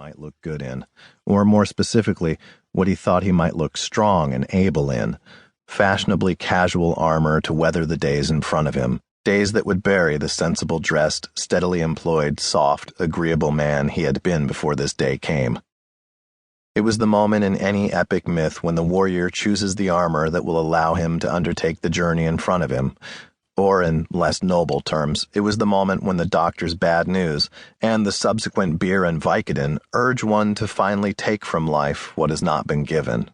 might look good in, or more specifically, what he thought he might look strong and able in, fashionably casual armor to weather the days in front of him, days that would bury the sensible-dressed, steadily employed, soft, agreeable man he had been before this day came. It was the moment in any epic myth when the warrior chooses the armor that will allow him to undertake the journey in front of him, or in less noble terms, it was the moment when the doctor's bad news and the subsequent beer and Vicodin urge one to finally take from life what has not been given.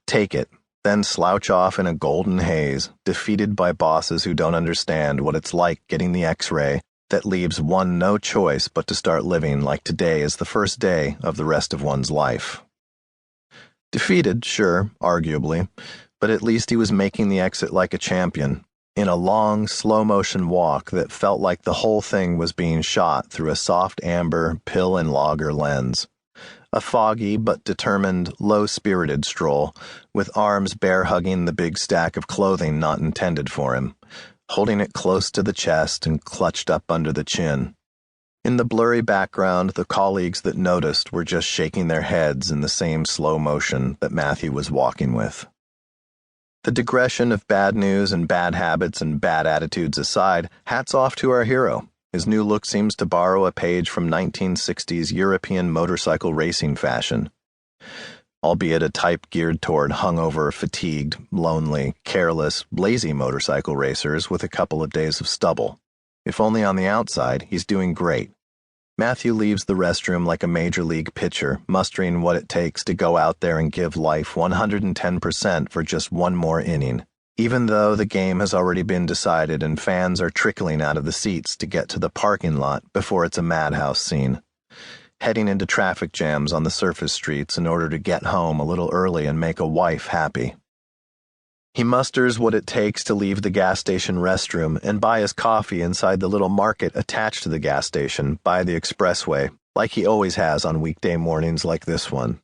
Take it, then slouch off in a golden haze, defeated by bosses who don't understand what it's like getting the X-ray that leaves one no choice but to start living like today is the first day of the rest of one's life. Defeated, sure, arguably, but at least he was making the exit like a champion, in a long, slow-motion walk that felt like the whole thing was being shot through a soft amber pill and lager lens. A foggy but determined, low-spirited stroll, with arms bear-hugging the big stack of clothing not intended for him, holding it close to the chest and clutched up under the chin. In the blurry background, the colleagues that noticed were just shaking their heads in the same slow motion that Matthew was walking with. The digression of bad news and bad habits and bad attitudes aside, hats off to our hero. His new look seems to borrow a page from 1960s European motorcycle racing fashion, albeit a type geared toward hungover, fatigued, lonely, careless, lazy motorcycle racers with a couple of days of stubble. If only on the outside, he's doing great. Matthew leaves the restroom like a major league pitcher, mustering what it takes to go out there and give life 110% for just one more inning, even though the game has already been decided and fans are trickling out of the seats to get to the parking lot before it's a madhouse scene, heading into traffic jams on the surface streets in order to get home a little early and make a wife happy. He musters what it takes to leave the gas station restroom and buy his coffee inside the little market attached to the gas station by the expressway, like he always has on weekday mornings like this one.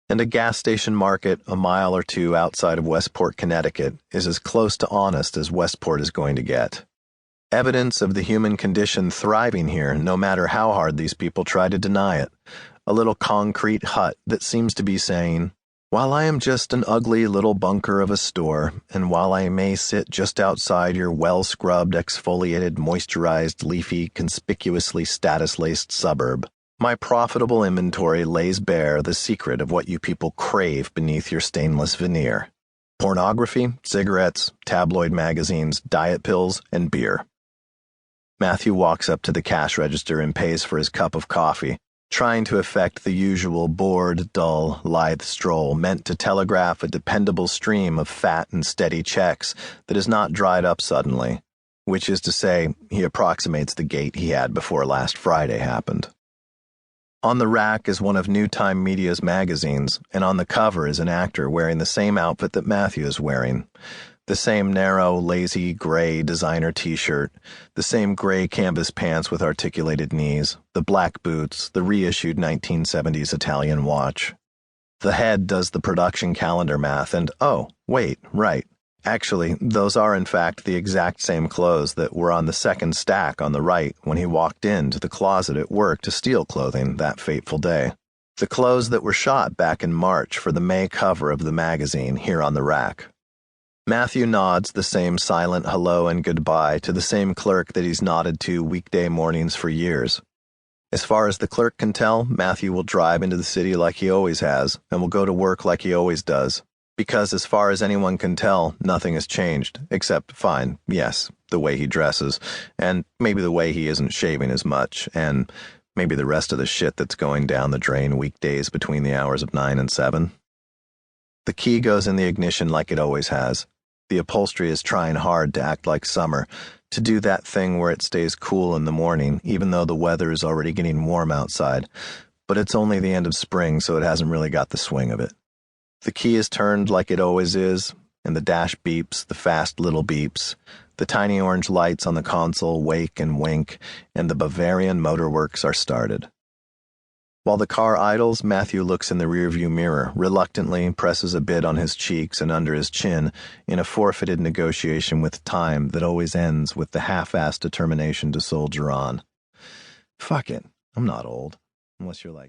And a gas station market a mile or two outside of Westport, Connecticut, is as close to honest as Westport is going to get. Evidence of the human condition thriving here, no matter how hard these people try to deny it. A little concrete hut that seems to be saying, "While I am just an ugly little bunker of a store, and while I may sit just outside your well-scrubbed, exfoliated, moisturized, leafy, conspicuously status-laced suburb, my profitable inventory lays bare the secret of what you people crave beneath your stainless veneer. Pornography, cigarettes, tabloid magazines, diet pills, and beer." Matthew walks up to the cash register and pays for his cup of coffee, trying to effect the usual bored, dull, lithe stroll meant to telegraph a dependable stream of fat and steady checks that is not dried up suddenly, which is to say, he approximates the gait he had before last Friday happened. On the rack is one of New Time Media's magazines, and on the cover is an actor wearing the same outfit that Matthew is wearing. The same narrow, lazy, gray designer t-shirt, the same gray canvas pants with articulated knees, the black boots, the reissued 1970s Italian watch. The head does the production calendar math and, oh, wait, right. Actually, those are in fact the exact same clothes that were on the second stack on the right when he walked into the closet at work to steal clothing that fateful day. The clothes that were shot back in March for the May cover of the magazine here on the rack. Matthew nods the same silent hello and goodbye to the same clerk that he's nodded to weekday mornings for years. As far as the clerk can tell, Matthew will drive into the city like he always has, and will go to work like he always does. Because as far as anyone can tell, nothing has changed, except, fine, yes, the way he dresses, and maybe the way he isn't shaving as much, and maybe the rest of the shit that's going down the drain weekdays between the hours of 9 and 7. The key goes in the ignition like it always has. The upholstery is trying hard to act like summer, to do that thing where it stays cool in the morning, even though the weather is already getting warm outside, but it's only the end of spring, so it hasn't really got the swing of it. The key is turned like it always is, and the dash beeps, the fast little beeps. The tiny orange lights on the console wake and wink, and the Bavarian motorworks are started. While the car idles, Matthew looks in the rearview mirror, reluctantly presses a bit on his cheeks and under his chin in a forfeited negotiation with time that always ends with the half-assed determination to soldier on. Fuck it, I'm not old, unless you're like